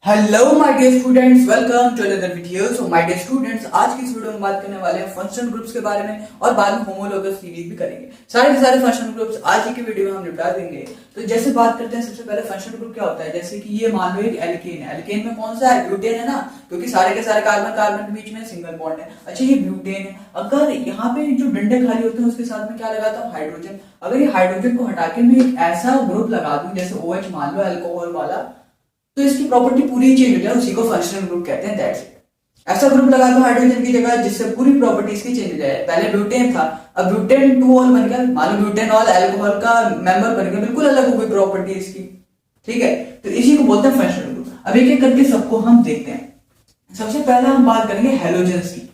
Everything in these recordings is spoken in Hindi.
Hello my dear students, welcome to another video. So my dear students, आज की इस वीडियो में बात करने वाले हैं फंक्शनल ग्रुप्स के बारे में और बाद में होमोलॉगस सीरीज भी करेंगे। सारे के सारे फंक्शनल ग्रुप्स आज ही की वीडियो में हम निपटा देंगे। तो जैसे बात करते हैं, सबसे पहले फंक्शनल ग्रुप क्या होता है। जैसे कि ये मान लो एक एल्केन है। एल्केन में कौन सा है? ब्यूटेन है ना, क्योंकि सारे के सारे कार्बन कार्बन के बीच में सिंगल बॉन्ड है। अच्छा, ये ब्यूटेन है। अगर यहाँ पे जो डंडे खाली होते हैं उसके साथ में क्या लगाता हूँ? हाइड्रोजन। अगर ये हाइड्रोजन को हटा के मैं एक ऐसा ग्रुप लगा दूं जैसे OH मान लो, अल्कोहल वाला, तो इसकी प्रॉपर्टी पूरी चेंज हो जाए, उसी को फंक्शनल ग्रुप कहते हैं। That's it. ऐसा ग्रुप लगा दो हाइड्रोजन की जगह जिससे पूरी प्रॉपर्टीज की चेंज हो जाए। पहले ब्यूटेन था, अब ब्यूटेन 2 बन गया। मान लो ब्यूटेनॉल अल्कोहल का मेंबर बन गया, बिल्कुल अलग हो गई प्रॉपर्टी इसकी। ठीक है, तो इसी को बोलते हैं फंक्शनल ग्रुप। अब एक एक करके सबको हम देखते हैं। सबसे पहला हम बात करेंगे हेलोजेंस की।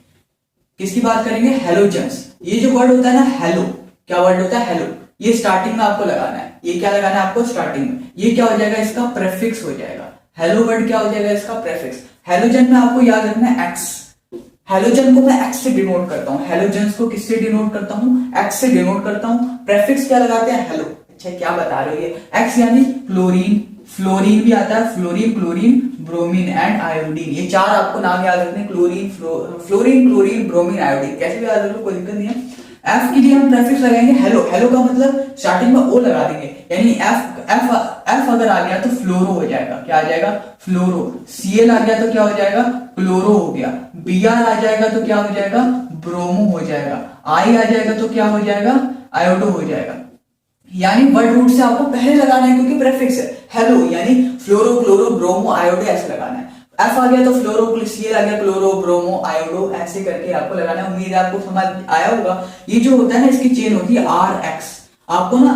किसकी बात करेंगे? हेलोजेंस। ये जो वर्ड होता है ना, हेलो, क्या वर्ड होता है? हेलो। ये स्टार्टिंग में आपको लगाना है। ये क्या लगाना है आपको? स्टार्टिंग में। ये क्या हो जाएगा? इसका प्रेफिक्स हो जाएगा। हेलो वर्ड क्या हो जाएगा? इसका प्रेफिक्स। हेलोजन में आपको याद रखना है एक्स। हेलोजन को मैं एक्स से डिनोट करता हूं। हेलोजेंस को किससे डिनोट करता हूं? एक्स से डिनोट करता हूं। प्रेफिक्स क्या लगाते हैं? हेलो। अच्छा, क्या बता रहे हो ये? एक्स यानी क्लोरीन, फ्लोरीन भी आता है। Fluorine, chlorine, bromine and iodine. ये चार आपको नाम याद रखने। Chlorine, fluorine, chlorine, bromine, iodine. कैसे भी याद रख लो, कोई दिक्कत नहीं है। एफ के लिए हम प्रेफिक्स लगाएंगे हेलो। हेलो का मतलब स्टार्टिंग में ओ लगा देंगे, यानी एफ अगर आ गया तो फ्लोरो हो जाएगा। क्या आ जाएगा? फ्लोरो। Cl आ गया तो क्या हो जाएगा? क्लोरो हो गया। Br आ जाएगा तो क्या हो जाएगा? ब्रोमो हो जाएगा। I आ जाएगा तो क्या हो जाएगा? आयोडो हो जाएगा। यानी वर्ड रूट से आपको पहले लगाना है, क्योंकि प्रेफिक्स है। हेलो यानी फ्लोरो, क्लोरो, ब्रोमो, आयोडो ऐसे लगाना है। एफ आ गया तो फ्लोरो, Cl आ गया क्लोरो, ब्रोमो, आयोडो, ऐसे करके आपको लगाना है। उम्मीद है आपको समझ आया होगा। ये जो होता है ना, इसकी चेन होती है RX। आपको ना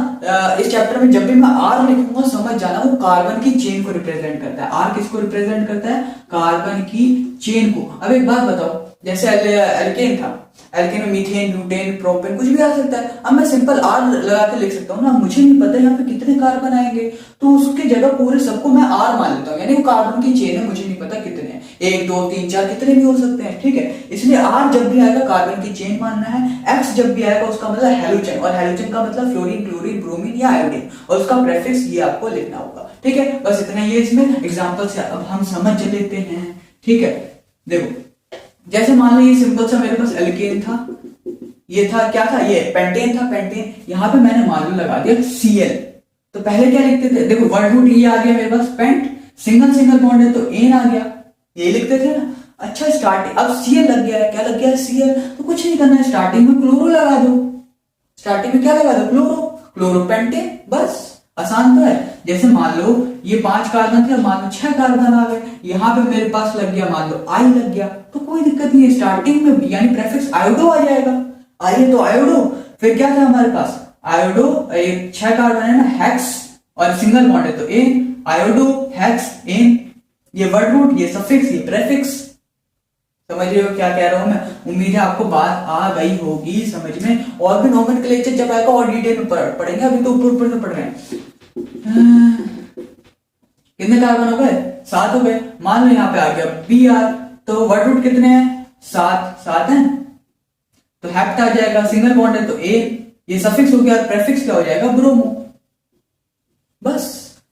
इस चैप्टर में जब भी मैं R लिखूंगा, समझ जाना वो कार्बन की चेन को रिप्रेजेंट करता है। R किसको रिप्रेजेंट करता है? कार्बन की चेन को। अब एक बात बताओ, जैसे एल्केन था, एल्केन में मीथेन, ब्यूटेन, प्रोपेन कुछ भी आ सकता है। अब मैं सिंपल R लगा के लिख सकता हूँ ना। मुझे नहीं पता यहाँ पे कितने कार्बन आएंगे, तो उसके जगह पूरे सबको मैं R मान लेता हूँ, यानी वो कार्बन की चेन है। मुझे नहीं पता कितने हैं, 1 2 3 4 कितने भी हो सकते हैं। ठीक है, इसलिए R जब भी आएगा कार्बन की चेन मानना है। X जब भी आएगा उसका मतलब हेलोजन, और हेलोजन का मतलब फ्लोरीन, क्लोरीन, ब्रोमीन या आयोडीन, और उसका प्रेफिक्स ये आपको लिखना होगा। ठीक है, बस इतना ये इसमें एग्जांपल से अब हम समझ लेते हैं। ठीक है, देखो जैसे मान लो ये सिंपल सा मेरे पास एल्केन था, ये था क्या था? ये पेंटेन था। पेंटेन यहां पे मैंने मान लो लगा दिया Cl। तो पहले क्या लिखते थे? देखो वर्ड रूट ये आ गया मेरे पास, पेंट, सिंगल सिंगल बॉन्ड है तो एन आ गया, ये लिखते थे ना। अच्छा, स्टार्टिंग अब Cl लग गया है। क्या लग गया है? Cl। तो कुछ नहीं करना है, स्टार्टिंग में क्लोरो लगा दो। स्टार्टिंग में क्या लगा दो? क्लोरो, क्लोरोपेंटेन। बस आसान तो है। जैसे मान लो ये 5 कार्बन थे, मान लो 6 कार्बन आ गए। यहाँ पे मेरे पास लग गया, मान लो I लग गया, तो कोई दिक्कत नहीं है। स्टार्टिंग में यानी प्रेफिक्स आयोडो आ जाएगा। आइए तो आयोडो, फिर क्या था हमारे पास? आयोडो, 6 कार्बन है ना, हेक्स, और सिंगल बॉन्ड है तो एन, आयोडो, हेक्स, एन। ये वर्ड रूट, ये सफिक्स, ये प्रेफिक्स। समझ रहे हो क्या कह रहा हूं मैं? उम्मीद है आपको बात आ गई होगी समझ में। और भी नोमेनक्लेचर जब आएगा और डिटेल में पढ़ेंगे, अभी तो ऊपर ऊपर से पढ़ रहे हैं। कितने कार्बन हो गए? 7 हो गए। मान लो यहाँ पे आ गया Br, तो वर्ड रूट कितने हैं? 7 है, तो हेप्ट आ जाएगा। सिंगल बॉन्ड है तो ए, ये सफिक्स हो गया। प्रेफिक्स क्या हो जाएगा? ब्रोमो। बस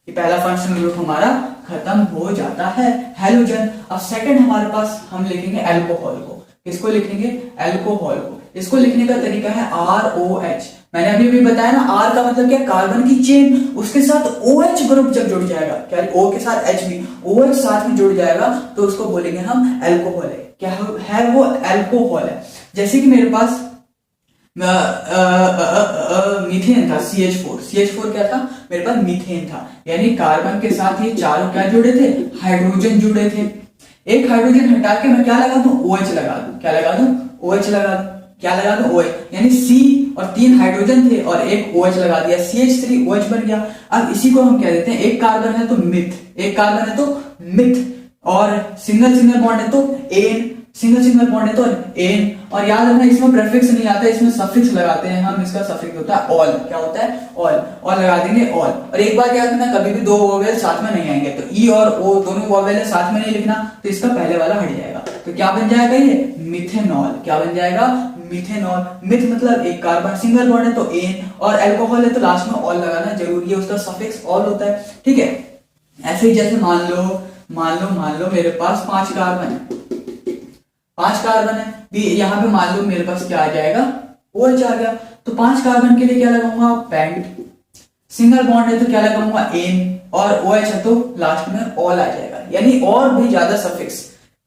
ये पहला फंक्शनल ग्रुप हमारा खत्म हो जाता है, हेलोजन। अब सेकंड हमारे पास हम लिखेंगे अल्कोहल को। किसको लिखेंगे? अल्कोहल को। इसको लिखने का तरीका है ROH। मैंने अभी भी बताया ना, R का मतलब क्या? कार्बन की चेन, उसके साथ OH ग्रुप जब जुड़ जाएगा, क्या O के साथ H भी, OH साथ में जुड़ जाएगा तो उसको बोलेंगे हम अल्कोहल है। क्या है वो? अल्कोहल है। जैसे कि मेरे पास मीथेन था, CH4 क्या था? मेरे पास मीथेन था, यानी कार्बन के साथ ये चारों क्या जुड़े थे? हाइड्रोजन जुड़े थे। एक हाइड्रोजन हटा के मैं क्या लगा दूं? OH लगा दूं। क्या लगा दूं? OH लगा दूं। क्या लगा दूं? OH, यानी C और 3 हाइड्रोजन थे और एक OH लगा दिया, CH3OH बन गया। अब इसी को हम कह देते हैं, एक कार्बन है तो मिथ, एक कार्बन है तो मिथ, और सिंगल सिंगल बॉन्ड है तो एन, सिंगल सिंगल बॉन्ड है तो एन। और याद रखना इसमें प्रेफिक्स नहीं आता, इसमें सफिक्स लगाते हैं हम। इसका सफिक्स होता है ऑल। क्या होता है? ऑल लगा देंगे, ऑल। और एक बात याद रखना, कभी भी 2 वोवेल साथ में नहीं आएंगे, तो ई और ओ दोनों वोवेल साथ में नहीं लिखना, तो इसका पहले वाला हट जाएगा। तो क्या बन जाएगा? ये मिथेनॉल। क्या बन जाएगा? मिथेनॉल। मिथ मतलब एक कार्बन, सिंगल बॉन्ड है तो एन, और अल्कोहल है तो लास्ट में ऑल लगाना जरूरी है, उसका सफिक्स ऑल होता है। ठीक है, ऐसे ही जैसे मान लो मान लो मेरे पास 5 कार्बन है, 5 कार्बन है, यहाँ पे मान लो मेरे पास क्या आ जाएगा, OH आ गया। तो 5 कार्बन के लिए क्या लगाऊंगा, पेंट। सिंगल बॉन्ड है तो क्या लगाऊंगा, एन, और OH है तो लास्ट में ऑल आ जाएगा, यानी और भी ज्यादा सफिक्स।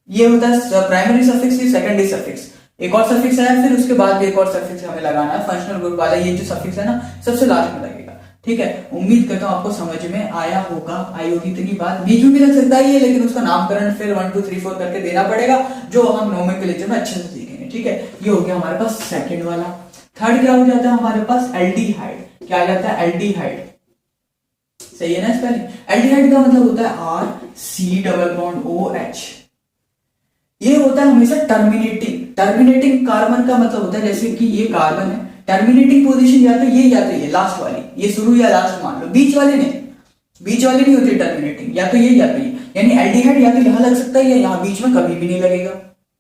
ये होता है प्राइमरी सफिक्स, ये सेकेंडरी सफिक्स। एक और सफिक्स है, फिर उसके बाद भी एक और सफिक्स हमें लगाना है फंक्शनल ग्रुप वाला। ये जो सफिक्स है ना, सबसे लास्ट में लगेगा। ठीक है, उम्मीद करता हूं आपको समझ में आया होगा, आई होगी इतनी बात। बीच में भी लग सकता है ये, लेकिन उसका नामकरण फिर 1 2 3 4 करके देना पड़ेगा, जो हम नोमेनक्लेचर में अच्छे से सीखेंगे। ठीक है, ये हो गया हमारे पास सेकंड वाला। थर्ड क्या हो जाता है हमारे पास, एल्डिहाइड। क्या आ जाता है, एल्डिहाइड। सही है ना स्पेलिंग। एल्डिहाइड का मतलब होता है RC⋯OH। ये होता है हमेशा टर्मिनेटिंग कार्बन का मतलब होता है, जैसे कि ये कार्बन है, टर्मिनेटिंग पोजीशन या तो ये लास्ट वाली, ये शुरू या लास्ट मान लो, बीच वाली नहीं होती टर्मिनेटिंग, या तो ये यानी एल्डिहाइड या तो यहां लग सकता है या यहां बीच में कभी भी नहीं लगेगा।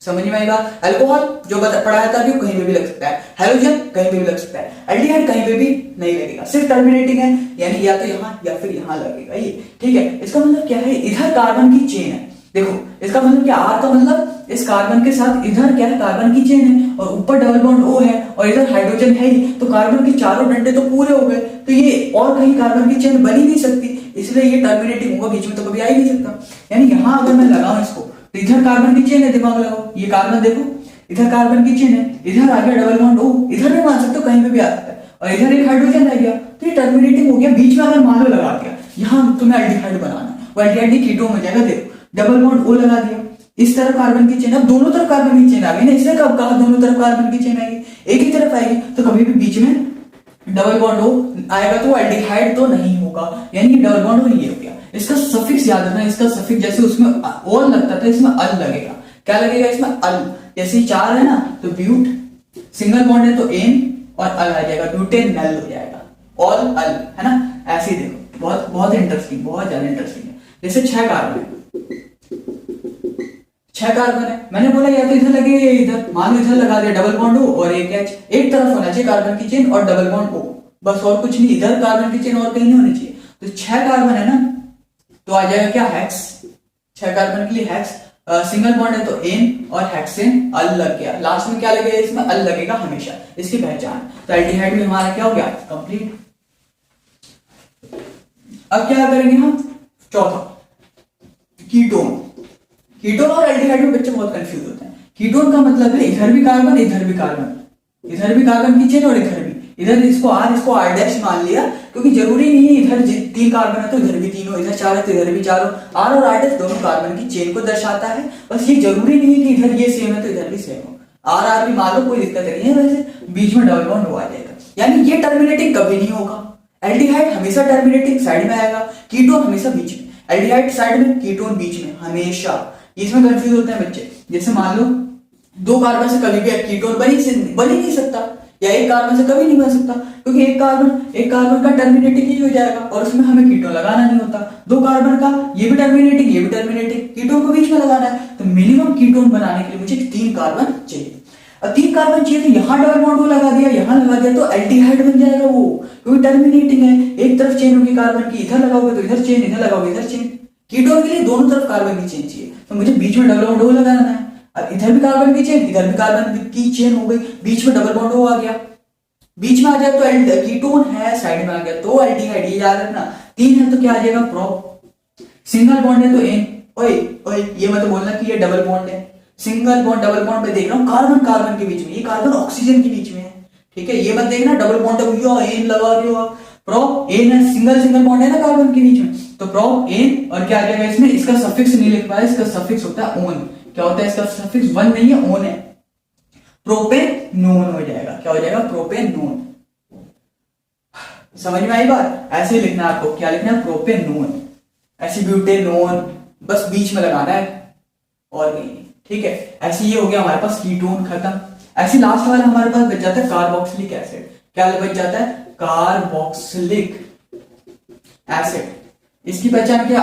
समझ में आएगा। अल्कोहल जो पढ़ाया था अभी, कहीं पे भी लग सकता है। हेलोजन कहीं पे भी लग सकता है। एल्डिहाइड कहीं पे भी नहीं लगेगा, सिर्फ टर्मिनेटिंग है, यानी या तो यहां या फिर यहां लगेगा ये। ठीक है, इसका मतलब क्या है, इधर कार्बन की चेन है। देखो इसका मतलब क्या, R का मतलब इस कार्बन के साथ इधर क्या है, कार्बन की चेन है, और ऊपर डबल बॉन्ड O है, और इधर हाइड्रोजन है ही, तो कार्बन के चारों डंडे तो पूरे हो गए। तो ये और कहीं कार्बन की चेन बन ही नहीं सकती, इसलिए ये टर्मिनेटिंग होगा, बीच में तो कभी आ ही नहीं सकता। यानी यहां अगर मैं लगाऊं इसको, तो इधर कार्बन की चेन है, दिमाग लगाओ, ये कार्बन देखो, इधर कार्बन की चेन है, इधर आ गया डबल बॉन्ड O, इधर भी मान सकते हो, कहीं पे भी आ सकता है, और इधर एक हाइड्रोजन रह गया, तो ये टर्मिनेटिंग हो गया। बीच में अगर मान लो लगा दिया, यहां तुम्हें एल्डिहाइड बनाना, वो एल्डिहाइड कीटोन हो जाएगा। देखो डबल बॉन्ड O लगा दिया, इस तरफ कार्बन की चेन, अब दोनों तरफ कार्बन की चेन आ गई ना, इसलिए कब कहा दोनों तरफ कार्बन की चेन आएगी, एक ही तरफ आएगी, तो कभी भी बीच में डबल बॉन्ड O आएगा तो एल्डिहाइड तो नहीं होगा, यानी डबल बॉन्ड O ये हो गया। इसका सफिक्स याद रखना, इसका सफिक्स जैसे उसमें ऑल लगता था, इसमें अल लगेगा। क्या लगेगा इसमें, अल। जैसे 4 है ना, तो ब्यूट, सिंगल बॉन्ड है तो एन, और अल आ जाएगा, ब्यूटेनल हो जाएगा, ऑल अल, है ना। ऐसे ही देखो, बहुत इंटरेस्टिंग, बहुत ज्यादा इंटरेस्टिंग है। जैसे 6 कार्बन है, 6 कार्बन है, मैंने बोला या तो इधर लगेगा या इधर, मान लो इधर लगा दिया डबल बॉन्ड O और एक H, एक तरफ होना चाहिए कार्बन की चेन और डबल बॉन्ड O, बस, और कुछ नहीं, इधर कार्बन की चेन और कहीं नहीं होनी चाहिए। तो 6 कार्बन है ना, तो आ जाएगा क्या, हेक्स। 6 कार्बन के लिए हेक्स, सिंगल बॉन्ड है तो एन, और हेक्सेन, अल लग गया, लास्ट में क्या लगेगा, इसमें अल लगेगा हमेशा, इसकी पहचान। तो एल्डिहाइड में हमारा क्या हो गया, कंप्लीट। अब क्या करेंगे हम, चौथा, कीटोन और एल्डिहाइड में बच्चे बहुत कंफ्यूज होते हैं। कीटोन का मतलब है इधर भी कार्बन, इधर भी कार्बन की चेन, और इधर भी, इधर इसको R डैश मान लिया, क्योंकि जरूरी नहीं है इधर 3 कार्बन है तो इधर भी 3 हो, इधर 4 है तो इधर भी 4 हो। R और R डैश दोनों कार्बन की चेन को दर्शाता है, बस ये जरूरी नहीं है कि इधर ये सेम है तो इधर भी सेम हो। R भी मान लो, कोई दिक्कत नहीं है, वैसे बीच में डबल बॉन्ड हो आ जाएगा, यानी ये टर्मिनेटिंग कभी नहीं होगा। एल्डिहाइड हमेशा टर्मिनेटिंग साइड में आएगा, कीटोन हमेशा बीच में, एल्डिहाइड साइड में, कीटोन बीच में हमेशा। इसमें कंफ्यूज होते हैं बच्चे। जैसे मान लो 2 कार्बन से कभी भी कीटोन बन ही नहीं सकता, या एक कार्बन से कभी नहीं बन सकता, क्योंकि एक कार्बन का टर्मिनेटिंग ही हो जाएगा, और उसमें हमें कीटोन लगाना नहीं होता। 2 कार्बन का ये भी टर्मिनेटिंग, कीटोन को बीच में लगाना है, तो मिनिमम कीटोन बनाने के लिए मुझे 3 कार्बन चाहिए। अब 3 कार्बन चाहिए, तो यहाँ डबल बॉन्ड लगा दिया, यहाँ लगा दिया, तो एल्डिहाइड बन जाएगा वो, क्योंकि टर्मिनेटिंग है, एक तरफ चेन होगी कार्बन की, इधर लगाओगे तो इधर चेन, इधर लगाओगे इधर चेन। कीटोन के लिए दोनों तरफ कार्बन की चेन चाहिए, तो मुझे बीच में डबल बॉन्ड लगाना है। अब इधर भी कार्बन की चेन, इधर भी कार्बन की चेन हो गई, बीच में डबल बॉन्ड आ गया, बीच में आ जाए तो कीटोन है, साइड में आ गया तो एल्डिहाइड, ये याद रखना। 3 है तो क्या आ जाएगा, प्रोप। सिंगल बॉन्ड है तो एन, ओए ये मत बोलना कि ये डबल बॉन्ड है, सिंगल बॉन्ड डबल बॉन्ड पे देख रहा हूँ, कार्बन के बीच में, ये कार्बन ऑक्सीजन के बीच में है, ठीक है, ये मत देखना डबल बॉन्ड है एन लगा रही हो, प्रोप एन है, सिंगल बॉन्ड है ना कार्बन के बीच में, तो प्रोप एन, और क्या आ जाएगा इसमें, इसका सफिक्स नहीं लिख पाया, इसका सफिक्स होता है ओन। क्या होता है इसका सफिक्स, 1 नहीं है, ओन है, प्रोपेनोन हो जाएगा। क्या हो जाएगा, प्रोपेनोन। समझ में आई बात। ऐसे लिखना है आपको, क्या लिखना है, प्रोपेनोन, ऐसे ब्यूटेनोन, बस बीच में लगाना है और नहीं, ठीक है। ऐसे ये हो गया हमारे पास कीटोन खत्म। ऐसे लास्ट वाला हमारे पास बच जाता है कार्बोक्सिलिक एसिड। क्या बच जाता है, कार्बोक्सिलिक एसिड। इसकी पहचान क्या,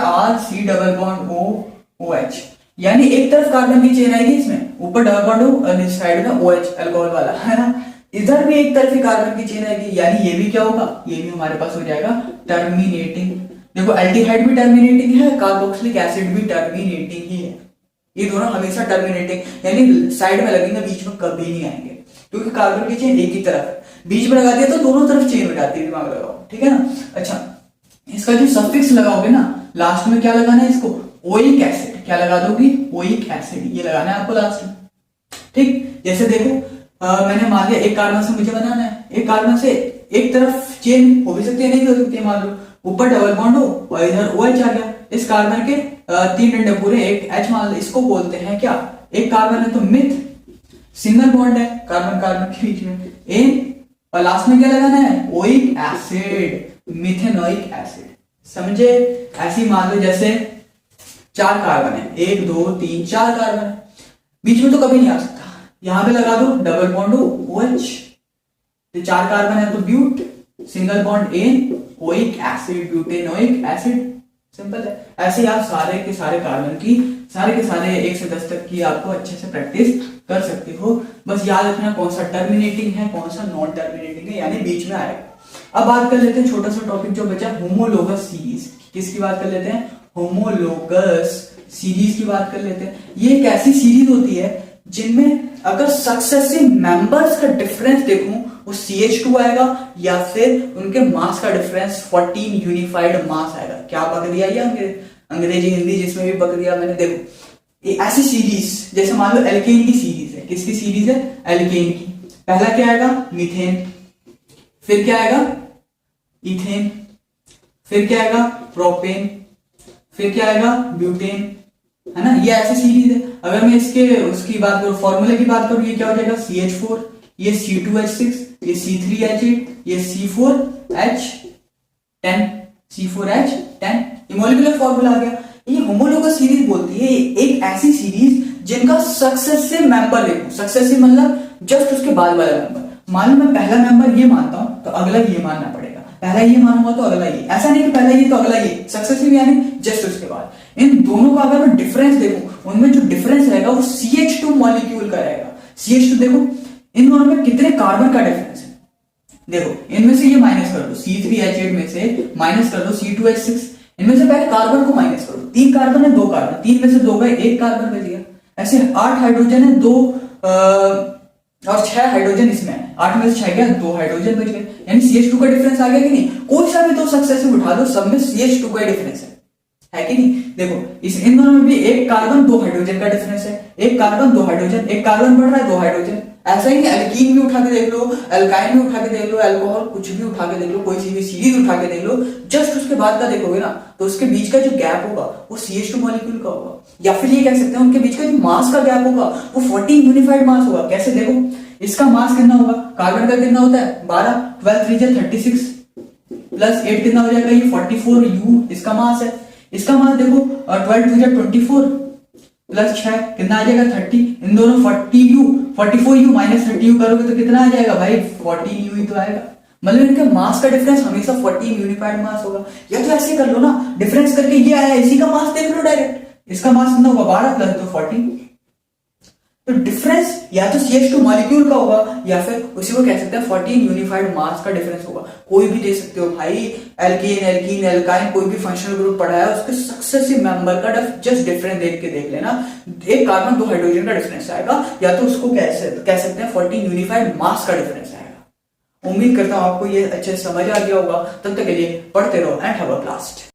RC⋯OH, यानी एक तरफ कार्बन की चेन आएगी, इसमें ऊपर डबल बॉन्ड हो और इस साइड में OH अल्कोहल वाला, है ना। इधर भी एक तरफ ही कार्बन की चेन आएगी, यानी ये भी क्या होगा, ये भी हमारे पास हो जाएगा टर्मिनेटिंग। देखो एल्डिहाइड भी टर्मिनेटिंग है, कार्बोक्सिलिक एसिड भी टर्मिनेटिंग ही है। ये दोनों हमेशा टर्मिनेटिंग यानी साइड में लगेंगे, बीच में कभी नहीं आएंगे, क्योंकि कार्बन की चेन एक ही तरफ है। बीच में लगा दिया तो दोनों तरफ चेन हो जाती है, दिमाग लगाओ, ठीक है ना। अच्छा, इसका जो सफिक्स लगाओगे ना लास्ट में, क्या लगाना है इसको, ओइक एसिड। क्या लगा दोगी, ओइक एसिड, ये लगाना है आपको लास्ट में, ठीक। जैसे देखो मैंने मान लिया एक कार्बन से मुझे बनाना है, एक कार्बन से एक तरफ चेन हो भी सकती है, नहीं भी हो सकती है, मान लो ऊपर डबल बॉन्ड हो और इधर OH आ गया, इस कार्बन के 3 डंडे पूरे, एक H मान लो, इसको बोलते हैं क्या, एक कार्बन है तो मिथ, सिंगल बॉन्ड है कार्बन कार्बन के बीच में, एन, और लास्ट में क्या लगाना है, ओइक एसिड, मिथेनोइक एसिड, समझे। ऐसी मान लो जैसे 4 कार्बन है, 1 2 3 4 कार्बन है, बीच में तो कभी नहीं आ सकता, यहां पे लगा दो डबल बॉन्ड हो OH, तो 4 कार्बन है तो ब्यूट, सिंगल बॉन्ड एन, ओइक एसिड, ब्यूटेनोइक एसिड, सिंपल है। ऐसे ही आप सारे के सारे कार्बन की, सारे के सारे 1 से 10 तक की आपको अच्छे से प्रैक्टिस कर सकते हो। बस याद रखना कौन सा टर्मिनेटिंग है, कौन सा नॉन टर्मिनेटिंग है, यानी बीच में आएगा। अब बात कर लेते हैं छोटा सा टॉपिक जो बचा, होमोलोगस सीरीज। किसकी बात कर लेते हैं, होमोलोगस सीरीज की बात कर लेते हैं। ये एक ऐसी सीरीज होती है जिनमें अगर सक्सेसिव मेंबर्स का डिफरेंस देखूं, वो CH2 आएगा या फिर उनके मास का डिफरेंस 14 यूनिफाइड मास आएगा। क्या पकड़ दिया ये अंग्रेजी हिंदी जिसमें भी पकड़ दिया मैंने। देखो ये ऐसी सीरीज, जैसे मान लो एल्केन की सीरीज है, किसकी सीरीज है, एल्केन की। पहला क्या आएगा, मीथेन, फिर क्या आएगा, इथेन, फिर क्या आएगा, प्रोपेन, फिर क्या आएगा, ब्यूटेन, है ना। ये ऐसी सीरीज है। अगर मैं इसके उसकी बात करूं, फॉर्मूले की बात करूं, ये क्या हो जाएगा, CH4, ये C2H6, ये C3H8, ये C4H10, C4H10, ये मॉलिक्यूलर फॉर्मूला आ गया। ये होमोलोगस सीरीज बोलती है, एक ऐसी सीरीज जिनका सक्सेसिव मेंबर देखो, सक्सेसिव मतलब जस्ट उसके बाद वाला मेंबर। मान लो मैं पहला मेंबर ये मानता हूं तो अगला ये मानना पड़ेगा, पहला ये मानूंगा तो अगला ये, ऐसा नहीं कि पहला ये तो अगला ये, सक्सेसिव यानी जस्ट उसके बाद। इन दोनों का अगर मैं डिफरेंस देखूं, उनमें जो डिफरेंस रहेगा वो CH2 मॉलिक्यूल का रहेगा। CH2 देखो इन दोनों में कितने कार्बन का डिफरेंस है, देखो इनमें से ये माइनस कर दो, C3H8 में से माइनस कर दो C2H6, इनमें से पहले कार्बन को माइनस करो, 3 कार्बन है 2 कार्बन, 3 में से 2 गए, 1 कार्बन बच गया। ऐसे 8 हाइड्रोजन है, 2 और 6 हाइड्रोजन इसमें है, 8 में से 6 गया, 2 हाइड्रोजन बच गए, यानी CH2 का डिफरेंस आ गया कि नहीं। कोई सा भी 2 सक्सेसिव उठा दो, सब में CH2 का डिफरेंस है कि नहीं। देखो इन दोनों में भी 1 कार्बन 2 हाइड्रोजन का डिफरेंस है, 1 कार्बन 2 हाइड्रोजन, 1 कार्बन बढ़ रहा है 2 हाइड्रोजन। ऐसा ही एल्कीन भी उठा के देख लो, एल्काइन भी उठा के देख लो, अल्कोहल कुछ भी उठा के देख लो, कोई सी भी सीरीज उठा के देख लो, जस्ट उसके बाद का देखोगे ना तो उसके बीच का जो गैप होगा वो CH2 मॉलिक्यूल का होगा, या फिर ये कह सकते हैं उनके बीच का जो मास का गैप होगा वो 14 यूनिफाइड मास होगा। कैसे देखो, इसका मास कितना होगा, कार्बन का कितना होता है 12, 12 3 36 प्लस 8 कितना हो जाएगा, ये 44 U इसका मास है। इसका मास देखो 12 2 24 प्लस 6 कितना आ जाएगा 30, इन दोनों 40U 44U माइनस 30U करोगे तो कितना आ जाएगा भाई 14U ही तो आएगा। मतलब इनके मास का डिफरेंस हमेशा 14 यूनिफाइड मास होगा। या तो ऐसे कर लो ना, डिफरेंस करके ये आया, इसी का मास देख लो डायरेक्ट, इसका मास कितना होगा 12 प्लस 2 14, तो डिफरेंस या तो CH2 मॉलिक्यूल का होगा या फिर उसी को कह सकते हैं 14 यूनिफाइड मास का डिफरेंस होगा। कोई भी दे सकते हो भाई, एल्कीन एल्कीन एल्काइन कोई भी फंक्शनल ग्रुप पढ़ा है उसके सक्सेसिव मेंबर का जस्ट डिफरेंस देख के देख लेना, 1 कार्बन 2 हाइड्रोजन का डिफरेंस आएगा, या तो उसको कह सकते हैं 14 यूनिफाइड मास का डिफरेंस आएगा। उम्मीद करता हूं आपको ये अच्छे से समझ आ गया होगा। तब तक के लिए पढ़ते रहो एंड हैव अ ब्लास्ट।